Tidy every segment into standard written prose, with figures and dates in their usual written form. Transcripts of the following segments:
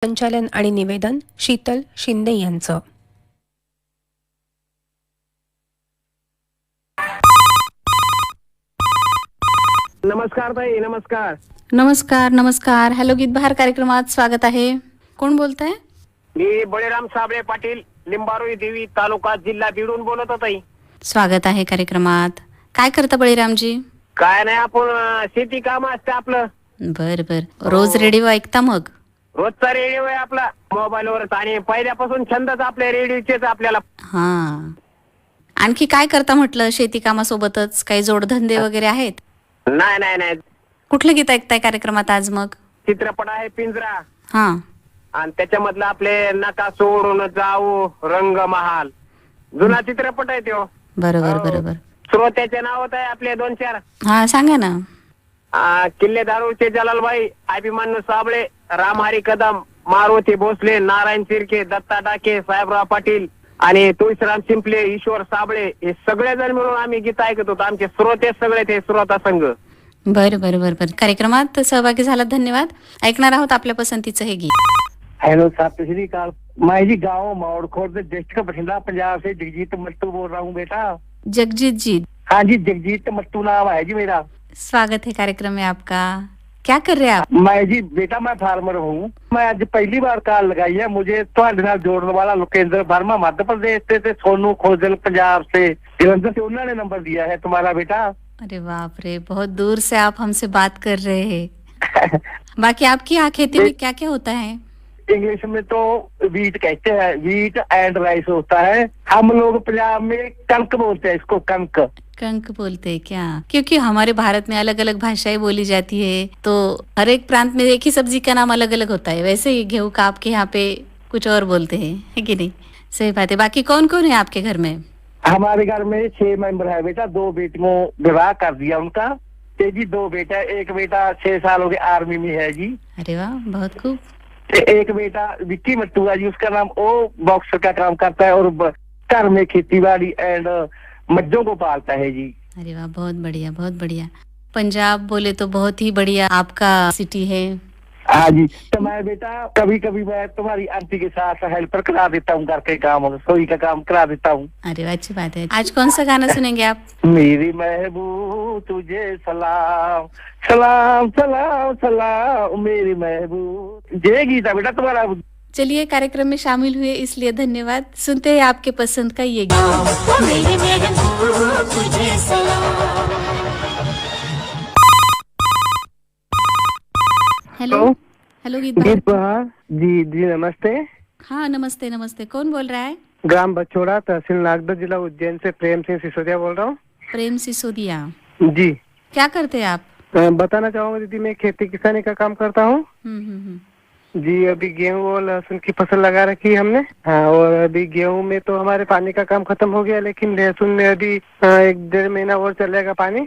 संचालन आणि निवेदन शीतल शिंदे यांचं. नमस्कार ताई. नमस्कार. नमस्कार नमस्कार. हॅलो गीत बहार कार्यक्रमात स्वागत आहे. कोण बोलताय? मी बळीराम साबळे पाटील, लिंबारोई देवी तालुका जिल्हा बीडून बोलत होतो ताई. स्वागत आहे कार्यक्रमात. काय करता बळीरामजी? काय नाही, आपण शेती काम असते आपलं. बर बर. रोज रेडिओ ऐकता मग? रोजचा रेडिओ आहे आपला मोबाईलवरच, आणि पहिल्यापासून छंदच आपल्या रेडिओचेच आपल्याला. हा. आणखी काय करता म्हटलं शेती कामासोबतच? काही जोडधंदे वगैरे आहेत? नाही नाही नाही, कुठलं गीत ऐकताय कार्यक्रमात आज मग? चित्रपट आहे पिंजरा, हा. आणि त्याच्यामधलं आपले नका सोडून जाऊ रंग महाल, जुना चित्रपट आहे तो. बरोबर बरोबर. श्रोत्याचे नाव आहे आपले 2-4. हा सांगा ना. किल्ले दारूचे जलालबाई, अभिमन्यू साबळे, रामहरी कदम, मारुती भोसले, नारायण शिर्के, दत्ता डाके, साहेबराव पाटील आणि तुळशीराम शिंपले, ईश्वर साबळे, हे सगळेजण मिळून आम्ही गीत ऐकत होतो. आमचे श्रोते सगळे ते श्रोता संघ. बरं बरं बरं बरं. कार्यक्रमात सहभागी झाला धन्यवाद. ऐकणार आहोत आपल्या पसंतीचं हे गीत. हेलो साहब, सत श्री अकाल. मैं जी गाँव मौड़खोर से डिस्ट्रिक्ट बठिंडा पंजाब से जगजीत मट्टू बोल रहा हूँ बेटा. जगजीत जी. हाँ जी, जगजीत मट्टू नाम है जी मेरा. स्वागत है कार्यक्रम में आपका. क्या कर रहे हैं आप? मैं जी बेटा, मैं फार्मर हूँ. मैं आज पहली बार कॉल लगाई है. मुझे ਤੁਹਾਡੇ ਨਾਲ जोड़ने वाला लोकेंद्र वर्मा मध्य प्रदेश से सोनू खोजल पंजाब से जलंधर से, उन्होंने नंबर दिया है तुम्हारा बेटा. अरे बाप रे, बहुत दूर से आप हमसे बात कर रहे हैं. बाकी आपकी यहाँ खेती में क्या क्या होता है? इंग्लिश में तो वीट कहते हैं, वीट एंड राइस होता है. हम लोग पंजाब में कनक बोलते हैं इसको, कनक. कंक बोलते हैं क्या? क्योंकि हमारे भारत में अलग अलग भाषाएं बोली जाती है, तो हर एक प्रांत में एक ही सब्जी का नाम अलग अलग होता है. वैसे ही गेहूं का आपके यहाँ पे कुछ और बोलते हैं, है कि नहीं? सही बात है. बाकी कौन कौन है आपके घर में? हमारे घर में 6 मेंबर है बेटा. 2 बेटियों विवाह कर दिया उनका. जी 2 बेटा. एक बेटा 6 साल हो गए आर्मी में है जी. अरे वाह, बहुत खूब. एक बेटा विक्की मट्टू है जी, उसका नाम वो बॉक्सर का काम करता है और घर में खेती बाड़ी एंड मज्जों को पालता है जी. अरे वाह, बहुत बढ़िया बहुत बढ़िया. पंजाब बोले तो बहुत ही बढ़िया आपका सिटी है. हाँ जी. तो मैं बेटा कभी कभी मैं तुम्हारी आंटी के साथ हेल्पर करा देता हूँ, घर के काम रसोई का काम करा देता हूँ. अरे वाह, अच्छी बात है. आज कौन सा गाना सुनेंगे आप? मेरी महबूब तुझे सलाम सलाम सलाम सलाम मेरी महबूब. ये गीत है बेटा तुम्हारा. चलिए, कार्यक्रम में शामिल हुए इसलिए धन्यवाद. सुनते हैं आपके पसंद का ये गीत. हेलो हेलो गीत भाई. जी जी नमस्ते. हाँ नमस्ते नमस्ते. कौन बोल रहा है? ग्राम बछोड़ा, तहसील नागदा, जिला उज्जैन से प्रेम सिंह सिसोदिया बोल रहा हूँ. प्रेम सिसोदिया. जी. क्या करते हैं आप? बताना चाहूंगा दीदी, मैं खेती किसानी का काम करता हूँ. हम्म. जी अभी गेहूं और लहसुन की फसल लगा रखी है हमने. हाँ, और अभी गेहूं में तो हमारे पानी का काम खत्म हो गया, लेकिन लहसुन में अभी 1-1.5 महीना और चलेगा पानी.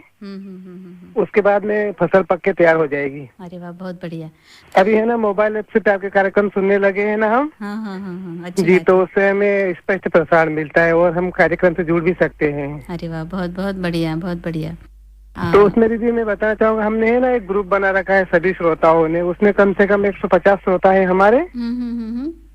उसके बाद में फसल पक के तैयार हो जाएगी. अरे वाह, बहुत बढ़िया. अभी है ना मोबाइल ऐप से आपके कार्यक्रम सुनने लगे हैं ना हम. हाँ. अच्छी जी, बात तो उससे हमें स्पष्ट प्रसारण मिलता है और हम कार्यक्रम से जुड़ भी सकते हैं. है. अरे वाह, बहुत बहुत बढ़िया बहुत बढ़िया. तो उसमें दीदी मैं बताना चाहूंगा, हमने है ना एक ग्रुप बना रखा है सभी श्रोताओं ने. उसमें कम से कम 150 श्रोता है हमारे.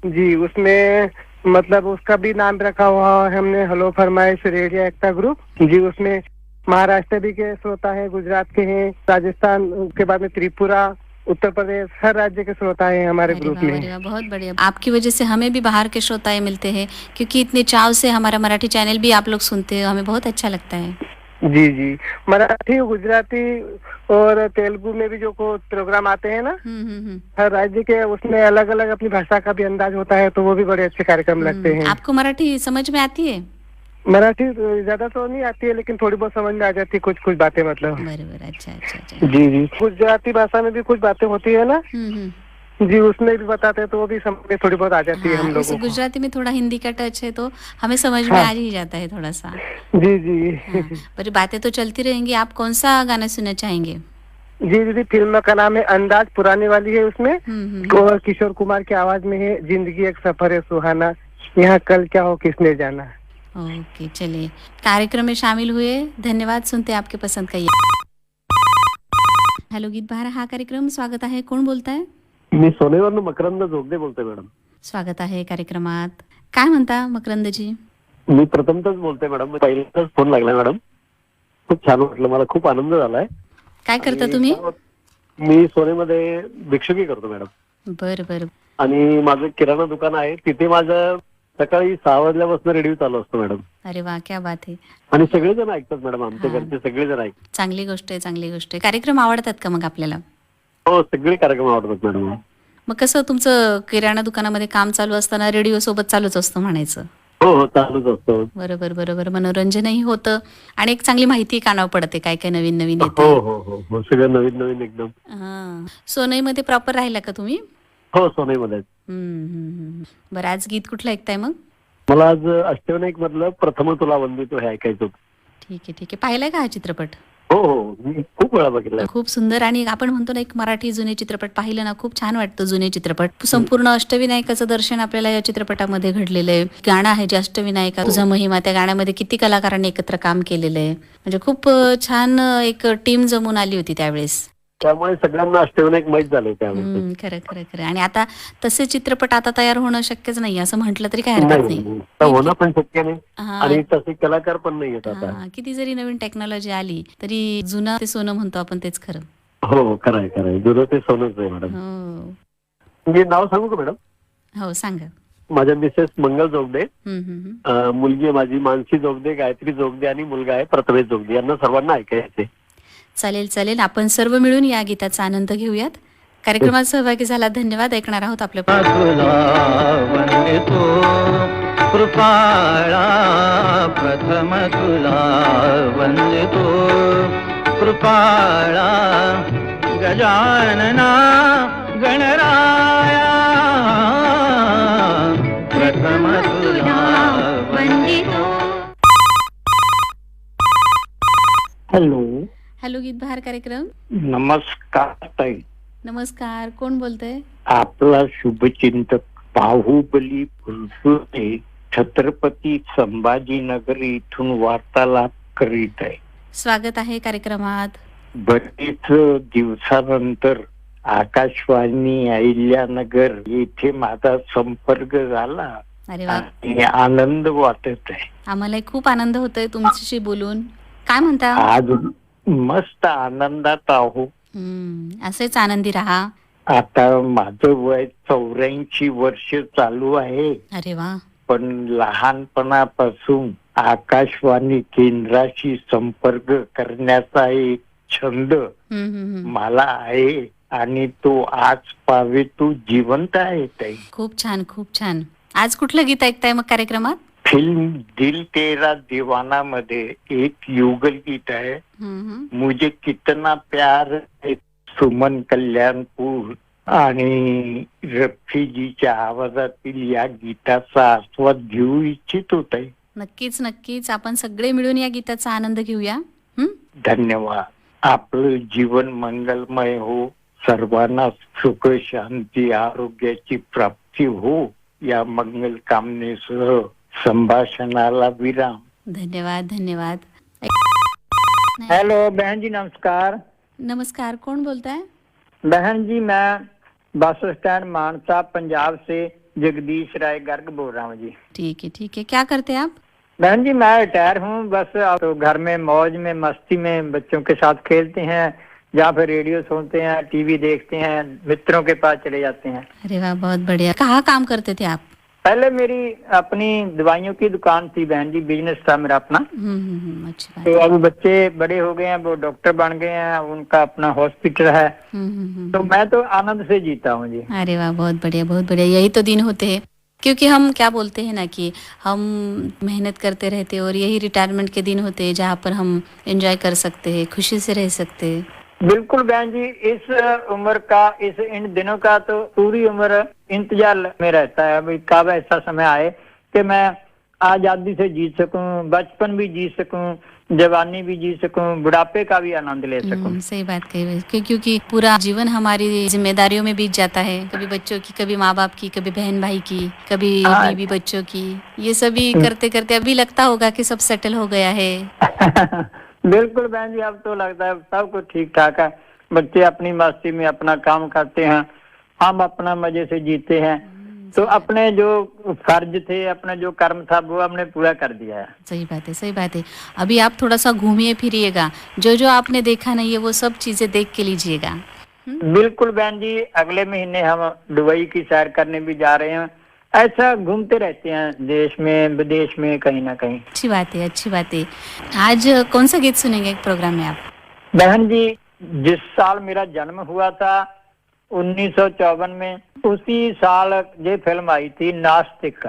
जी, उसमें मतलब उसका भी नाम रखा हुआ है हमने हेलो फरमाइश रेडियो एकता ग्रुप. जी, उसमें महाराष्ट्र भी के श्रोता है, गुजरात के हैं, राजस्थान के बाद में त्रिपुरा, उत्तर प्रदेश, हर राज्य के श्रोता है हमारे ग्रुप में. अरे वाह, बहुत बढ़िया. आपकी वजह से हमें भी बाहर के श्रोताएं मिलते हैं, क्योंकि इतने चाव से हमारा मराठी चैनल भी आप लोग सुनते हो. हमें बहुत अच्छा लगता है. जी जी. मराठी, गुजराती और तेलुगु में भी जो प्रोग्राम आते हैं ना, हर राज्य के, उसमें अलग अलग अपनी भाषा का भी अंदाज होता है, तो वो भी बड़े अच्छे कार्यक्रम लगते हैं. आपको मराठी समझ में आती है? मराठी ज्यादा तो नहीं आती है, लेकिन थोड़ी बहुत समझ में आ जाती है, कुछ कुछ बातें मतलब. बराबर. अच्छा. जी जी. गुजराती भाषा में भी कुछ बातें होती है ना. जी, उसमें भी बताते हैं, तो वो भी समझ में थोड़ी बहुत आ जाती है हम लोगों को. गुजराती में थोड़ा हिंदी का टच है, तो हमें समझ में आ ही जाता है थोड़ा सा. जी जी. पर बातें तो चलती रहेंगी. आप कौन सा गाना सुनना चाहेंगे? जी दीदी, फिल्म का नाम है अंदाज, पुरानी वाली है. उसमें और किशोर कुमार की आवाज में है, जिंदगी एक सफर है सुहाना, यहाँ कल क्या हो किसने जाना. ओके, चलिए कार्यक्रम में शामिल हुए धन्यवाद. सुनते हैं आपके पसंद का ये. हेलो गीत बहार हा कार्यक्रम. स्वागत आहे. कोण बोलताय? मी सोनेवरनं मकरंद जोगदे बोलतोय मॅडम. स्वागत आहे कार्यक्रमात. काय म्हणता मकरंदजी? मी प्रथमतच बोलतोय मॅडम. पहिल्यांदाच फोन लागलाय मॅडम. खूप छान वाटलं मला. खूप आनंद झालाय. काय करता तुम्ही? मी सोनेमध्ये भिक्षुकी करतो मॅडम. बर बर. आणि माझं किराणा दुकान आहे. तिथे माझं सकाळी 6 वाजल्यापासून रेडिओ चालू असतो मॅडम. अरे वा, क्या बात आहे. आणि सगळेजण ऐकतात मॅडम. आमच्या हा. घरचे सगळेजण ऐकतात. चांगली गोष्ट आहे, चांगली गोष्ट आहे. कार्यक्रम आवडतात का मग आपल्याला? हो, सगळे कार्यक्रम आवडतात मॅडम. मग कसं तुमचं किराणा दुकानामध्ये काम चालू असताना रेडिओ सोबत चालूच असतं म्हणायचं? हो हो, चालूच असतो. बरोबर बरोबर. मनोरंजनही होतं आणि एक चांगली माहिती कानावर पडते, काय काय नवीन नवीन हो येते. हो हो हो, सगळं नवीन नवीन एकदम. हा. सोनईमध्ये प्रॉपर राहिला का तुम्ही? हो, सोनेमध्ये. बरं, आज गीत कुठलं ऐकताय मग? मला आज अष्टविनायक मधलं प्रथम तुला वंदितो हे ऐकायचं होतं. ठीक आहे ठीक आहे. पाहिलाय का हा चित्रपट? हो हो, मी खूप वेळा बघितलाय. खूप सुंदर. आणि आपण म्हणतो ना, एक मराठी जुने चित्रपट पाहिलं ना, खूप छान वाटतं. जुने चित्रपट, संपूर्ण अष्टविनायकाचं दर्शन आपल्याला या चित्रपटामध्ये घडलेलं आहे. गाणं आहे जे अष्टविनायका तुझा महिमा, त्या गाण्यामध्ये किती कलाकारांनी एकत्र काम केलेलं आहे. म्हणजे खूप छान एक टीम जमून आली होती त्यावेळेस. त्यामुळे सगळ्यांना अष्टविनायक माहीत झाले त्यावेळेस. खरं खरं खरं. आणि आता तसे चित्रपट आता तयार होणं शक्यच नाही, असं म्हटलं तरी काय हरकत नाही. नाही, तर होणं पण शक्य नाही. हा. आणि तसे कलाकार पण नाही येत आता. हा, किती जरी नवीन टेक्नॉलॉजी आली तरी जुनं ते सोनं म्हणतो आपण, तेच खरं. हो, खरंय खरंय. जुनं ते सोनंच आहे मॅडम. हो मी नाव सांगू का मॅडम? हो, सांगा. माझ्या मिसेस मंगल जोगदे, हम्म. मुलगी आहे माझी मानसी जोगदे, गायत्री जोगदे आणि मुलगा आहे प्रथमेश जोगदे. यांना सर्वांना ऐकायचे. चालेल चालेल. आपण सर्व मिळून या गीताचा आनंद घेऊयात. कार्यक्रमात सहभागी झाला, धन्यवाद. ऐकणार आहोत आपल्या कृपाळा प्रथम तुला वंदितो कृपाळा गजानना गणराया प्रथम तुला वंदितो. हॅलो. हॅलो, गीत बहार कार्यक्रम. नमस्कार ताई. नमस्कार, कोण बोलतंय? आपला शुभचिंतक बाहुबली फुलसुटे छत्रपती संभाजीनगर इथून वार्तालाप करीत आहे. स्वागत आहे कार्यक्रमात. बरेच दिवसानंतर आकाशवाणी अहिल्यानगर येथे माझा संपर्क झाला अरे वा, आणि आनंद वाटत आहे. आम्हालाही खूप आनंद होतोय तुमच्याशी बोलून. काय म्हणता? आज मस्त आनंदात आहो. असेच आनंदी राहा. आता माझं वय 84 वर्ष चालू आहे. अरे वा. पण लहानपणापासून आकाशवाणी केंद्राशी संपर्क करण्याचा एक छंद मला आहे आणि तो आज पावे तो जिवंत आहे ताई. खूप छान, खूप छान. आज कुठलं गीत ऐकताय मग कार्यक्रमात? फिल्म दिल तेरा दीवाना मध्ये एक युगल गीत आहे, मुझे कितना प्यार है, सुमन कल्याणपूर आणि रफीजीच्या आवाजातील या गीताचा आस्वाद घेऊ इच्छित होते. नक्कीच नक्कीच. आपण सगळे मिळून या गीताचा आनंद घेऊया. धन्यवाद. आपलं जीवन मंगलमय हो. सर्वांना सुख शांती आरोग्याची प्राप्ती हो या मंगल कामनेसह संभाषणाला विराम. धन्यवाद धन्यवाद. हेलो बहन जी, नमस्कार. नमस्कार, कोण बोलताय? बहन जी, मैं बस स्टैंड मानसा पंजाब से जगदीश राय गर्ग बोल रहा हूँ जी. ठीक है ठीक है. क्या करते हैं आप? बहन जी, मैं रिटायर हूँ. बस तो घर में मौज में मस्ती में बच्चों के साथ खेलते हैं, या फिर रेडियो सुनते हैं, टीवी देखते हैं, मित्रों के पास चले जाते हैं. अरे वाह, बहुत बढ़िया. कहाँ काम करते थे आप? पहले मेरी अपनी दवाइयों की दुकान थी बहन जी, बिजनेस था मेरा अपना. अच्छी बात. तो अभी बच्चे बड़े हो गए हैं, वो डॉक्टर बन गए हैं, उनका अपना हॉस्पिटल है. तो मैं तो आनंद से जीता हूँ जी. अरे वाह, बहुत बढ़िया बहुत बढ़िया. यही तो दिन होते हैं, क्योंकि हम क्या बोलते हैं ना कि हम मेहनत करते रहते हैं और यही रिटायरमेंट के दिन होते हैं जहाँ पर हम एंजॉय कर सकते हैं, खुशी से रह सकते हैं. बिल्कुल बहन जी. इस उम्र का, इस इन दिनों का तो पूरी उम्र इंतजार में रहता है अभी कब ऐसा समय आए कि मैं आजादी से जी सकूं, बचपन भी जी सकूं, जवानी भी जी सकूं, बुढ़ापे का भी आनंद ले सकूं. सही बात कही. क्योंकि पूरा जीवन हमारी जिम्मेदारियों में बीत जाता है. कभी बच्चों की, कभी माँ बाप की, कभी बहन भाई की, कभी बीवी बच्चों की. ये सभी करते करते अभी लगता होगा कि सब सेटल हो गया है. बिल्कुल बहन जी, अब तो लगता है सब कुछ ठीक ठाक है. बच्चे अपनी मस्ती में अपना काम करते हैं हम अपना मजे से जीते हैं। तो अपने जो फर्ज थे, अपना जो कर्म था, वो हमने पूरा कर दिया है। सही बात है, सही बात है। अभी आप थोड़ा सा घूमिए फिरिएगा, जो जो आपने देखा नहीं है वो सब चीजें देख के लीजिएगा। बिल्कुल बहन जी, अगले महीने हम दुबई की सैर करने भी जा रहे हैं। ऐसा घूमते रहते हैं देश में विदेश में, कहीं ना कहीं। अच्छी बात है, अच्छी बात है। आज कौन सा गीत सुनेंगे प्रोग्राम में आप? बहन जी, जिस साल मेरा जन्म हुआ था 1954 में, उसी साल ये फिल्म आई थी नास्तिक।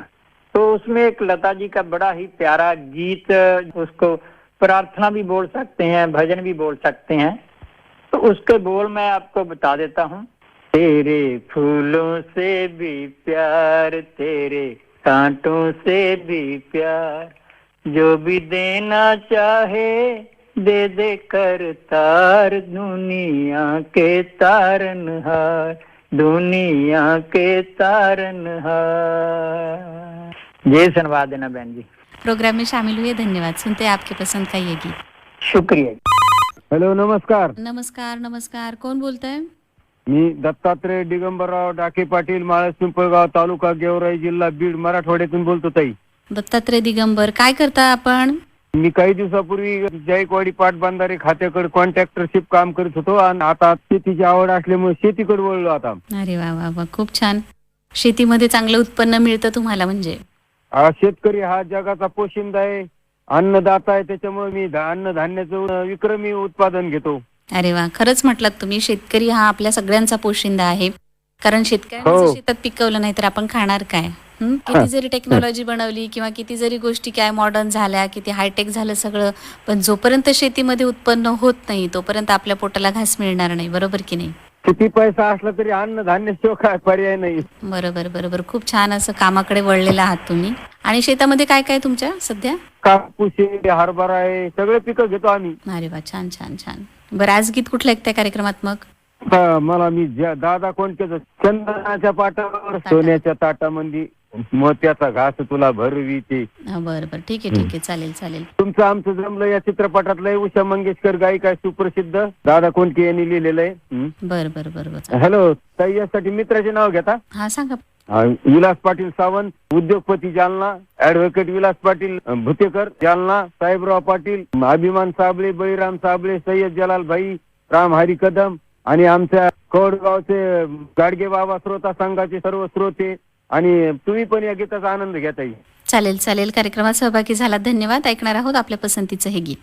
तो उसमें एक लता जी का बड़ा ही प्यारा गीत, उसको प्रार्थना भी बोल सकते हैं, भजन भी बोल सकते हैं। तो उसके बोल मैं आपको बता देता हूँ। तेरे फूलों से भी प्यार, तेरे कांटों से भी प्यार, जो भी देना चाहे दे दे कर तार, दुनिया के तारनहार, दुनिया के तारनहार। ये सुनवा देना बहन जी। प्रोग्राम में शामिल हुए, धन्यवाद। सुनते हैं आपके पसंद का ये गीत। शुक्रिया। हॅलो, नमस्कार. नमस्कार, नमस्कार. कोण बोलताय? मी दत्तात्रय दिगंबरराव डाके पाटील, माळस पिंपळगाव, तालुका गेवराई, जिल्हा बीड, मराठवाड्यातून बोलतो ताई. दत्तात्रय दिगंबर, काय करता आपण? मी काही दिवसापूर्वी जायकवाडी पाटबंधारे खात्याकडे कॉन्ट्रॅक्टरशिप काम करत होतो आणि आता शेतीची आवड असल्यामुळे शेतीकडे वळलो आता. अरे वा वा वा, खूप छान. शेतीमध्ये चांगलं उत्पन्न मिळतं तुम्हाला म्हणजे? शेतकरी हा जगाचा पोशिंदा आहे, अन्नदाता आहे, त्याच्यामुळे मी अन्नधान्याचं विक्रमी उत्पादन घेतो. अरे वा, खरंच म्हटलात तुम्ही. शेतकरी हा आपल्या सगळ्यांचा पोशिंदा आहे. कारण शेतकऱ्यांनी जर शेतात पिकवलं नाही तर आपण खाणार काय? किती जरी टेक्नॉलॉजी बनवली किंवा किती जरी गोष्टी काय मॉडर्न झाल्या, किती हायटेक झालं सगळं, पण जोपर्यंत शेतीमध्ये उत्पन्न होत नाही तोपर्यंत आपल्या पोटाला घास मिळणार नाही. बरोबर की नाही? किती पैसा असला तरी अन्नधान्याशिवाय काय पर्याय नाही. बरोबर बरोबर. खूप छान असं कामाकडे वळलेला आहात तुम्ही. आणि शेतामध्ये काय काय तुमच्या सध्या? कापूस आहे, हरभरा आहे, सगळे पिकं घेतो आम्ही. अरे वा, छान छान छान. बरं, आज गीत कुठलं ऐकताय कार्यक्रमात मग? मला मी दादा कोणत्याच चंदनाच्या पाटावर सोन्याच्या ताटामध्ये मोत्याचा घास तुला भरवी ते. बरं बरं, ठीक आहे ठीक आहे, चालेल चालेल. तुमचं आमचं जमलं या चित्रपटातलं उषा मंगेशकर गायिका सुप्रसिद्ध दादा कोणके यांनी लिहिलेलं आहे. बरं बरं बरं. हॅलो ताई, यासाठी मित्राचे नाव घेता? हा सांगा. विलास पाटील सावंत, उद्योगपती जालना, ऍडव्होकेट विलास पाटील भुतेकर जालना, साहेबराव पाटील, अभिमान साबळे, बळीराम साबळे, सय्यद जलाल भाई, राम हरी कदम आणि आमच्या कोडगावचे गाडगे बाबा श्रोता संघाचे सर्व श्रोते. आणि तुम्ही पण या गीताचा आनंद घेता येईल. चालेल चालेल. कार्यक्रमात सहभागी झाला, धन्यवाद. ऐकणार आहोत आपल्या पसंतीचं हे गीत.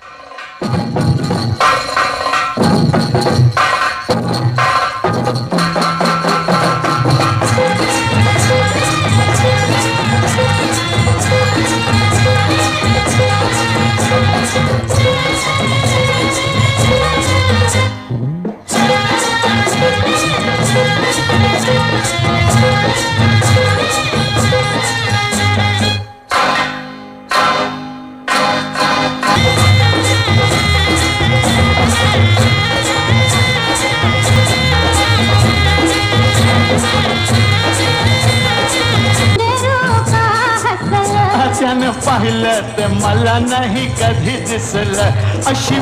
त्यानं पाहिलं ते मला नाही कधी दिसलं अशी.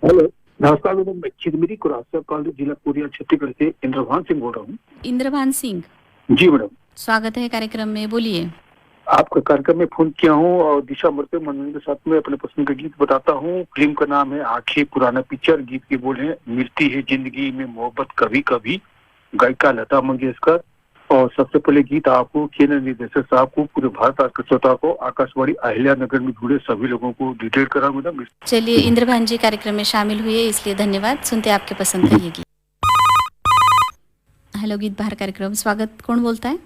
हेलो, नमस्कार मैडम, मैं चिरमिरी कुरासा कॉलेज जिला पूर्णिया छत्तीसगढ़ से इंद्रभान सिंह बोल रहा हूँ. इंद्रभान सिंह जी मैडम, स्वागत है कार्यक्रम में, बोलिए. आपका कार्यक्रम में फोन किया हूँ और दिशा मरते मनोरंजन के साथ में अपने पसंद का गीत बताता हूँ. फिल्म का नाम है आंखें, पुराना पिक्चर. गीत के बोल है मिलती है जिंदगी में मोहब्बत कभी कभी, गायिका लता मंगेशकर. और सबसे पहले गीत आपको, केंद्र निदेशक साहब को, पूरे भारत के श्रोता को, आकाशवाणी अहिल्या नगर में जुड़े सभी लोगों को डिटेल करा मैडम. चलिए, इंद्रभान जी कार्यक्रम में शामिल हुए इसलिए धन्यवाद. सुनते आपके पसंद का ये गीत. हॅलो, गीत बहार कार्यक्रम. स्वागत. कोण बोलताय?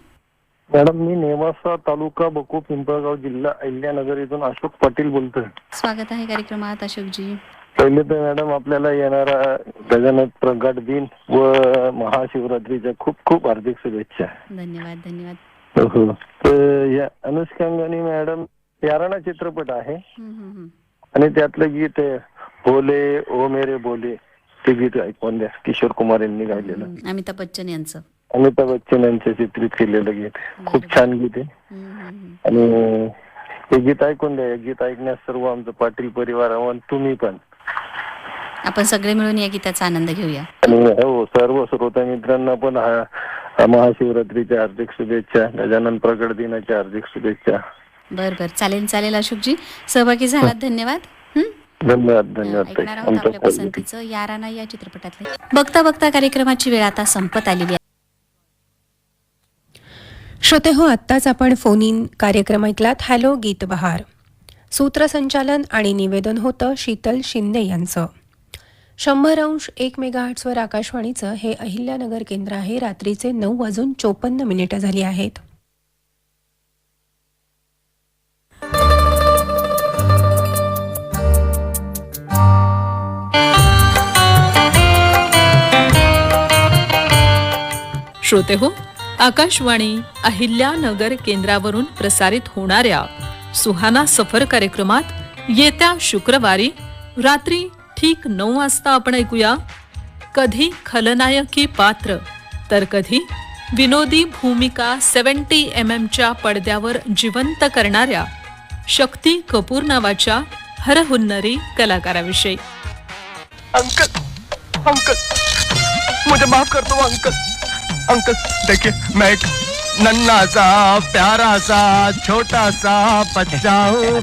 मॅडम, मी नेवासा तालुका बको पिंपळगाव जिल्हा अहिल्यानगर इथून अशोक पाटील बोलतोय. स्वागत आहे कार्यक्रमात अशोकजी. पहिले तर मॅडम आपल्याला येणारा गजानन प्रगट दिन व महाशिवरात्रीच्या खूप खूप हार्दिक शुभेच्छा. धन्यवाद धन्यवाद. हो. तर या अनुष्कांगाने मॅडम याराना चित्रपट आहे आणि त्यातलं गीत आहे बोले ओ मेरे बोले, ते गीत ऐकून द्या. किशोर कुमार यांनी गायलेलं, अमिताभ बच्चन यांचं. अमिताभ बच्चन यांचं चित्रित केलेलं गीत. खूप छान गीत आहे आणि हे गीत ऐकून द्या. हे गीत ऐकण्यास सर्व आमचं पाटील परिवार आणि तुम्ही पण, आपण सगळे मिळून या गीताचा आनंद घेऊया. आणि हो सर्व श्रोता मित्रांना पण महाशिवरात्रीच्या हार्दिक शुभेच्छा, गजानन प्रकट दिनाच्या हार्दिक शुभेच्छा. बर चालेल अशोकजी, सहभागी झालात. धन्यवाद. धन्यवाद. ऐकणार आहोत आपल्या पसंतीचं याराना या चित्रपटातले. बघता बघता कार्यक्रमाची वेळ आता संपत आलेली आहे. श्रोते हो, आत्ताच आपण फोन इन कार्यक्रम ऐकलात हॅलो गीत बहार. सूत्रसंचालन आणि निवेदन होतं शीतल शिंदे यांचं. 100.1 मेगाहर्ट्झवर आकाशवाणीचं हे अहिल्यानगर केंद्र आहे. रात्रीचे 9:54 झाली आहेत. श्रोते हो, आकाशवाणी अहिल्यानगर केंद्रावरून प्रसारित होणाऱ्या सुहाना सफर कार्यक्रमात येत्या शुक्रवारी रात्री ठीक 9 वाजता आपण ऐकूया कधी खलनायकी पात्र तर कधी विनोदी भूमिका 70 mm पडद्यावर जिवंत करणाऱ्या शक्ती कपूर नावाच्या हरहुन्नरी कलाकाराविषयी. अंकल मुझे माफ कर दो अंकल. अंकल देखिए, मैं एक नन्हा सा प्यारा सा छोटा सा बच्चा हूँ.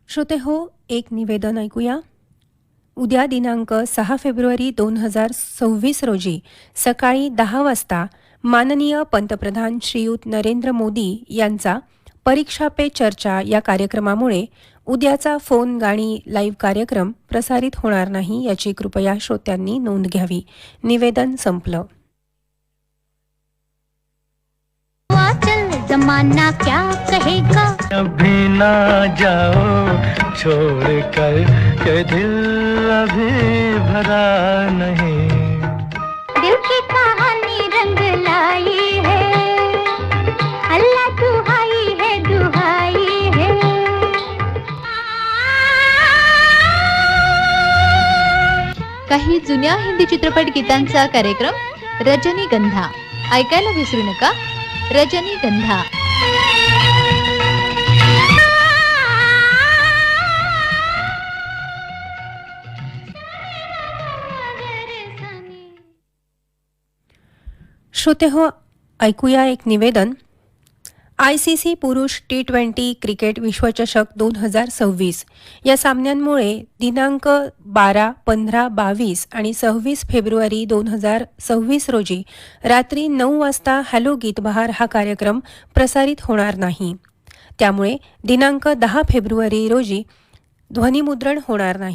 श्रोते हो, एक निवेदन ऐकूया. उद्या दिनांक 6 फेब्रुवारी 2026 रोजी सकाळी 10 वाजता माननीय पंतप्रधान श्रीयुत नरेंद्र मोदी यांचा परीक्षा पे चर्चा या कार्यक्रमामुळे उद्याचा फोन गाणी लाईव्ह कार्यक्रम प्रसारित होणार नाही, याची कृपया श्रोत्यांनी नोंद घ्यावी. निवेदन संपलं. जमाना क्या कहेगा, अभी ना जाओ छोड़ कर के दिल अभी भरा नहीं. दिल की कहानी रंग लाई है, अल्लाह दुहाई है दुहाई है. काही जुन्या हिंदी चित्रपट गीतांचा कार्यक्रम रजनीगंधा ऐकायला विसरू नका. रजनीगंधा. श्रोते हो, ऐकूया एक निवेदन. ICC पुरुष T20 क्रिकेट विश्वचषक 2026 या सामन्यांमुळे दिनांक 12, 15, 22 आणि 26 फेब्रुवारी 2026 रोजी रात्री 9 वाजता हॅलो गीत बहार हा कार्यक्रम प्रसारित होणार नाही. त्यामुळे दिनांक 10 फेब्रुवारी रोजी ध्वनिमुद्रण होणार नाही.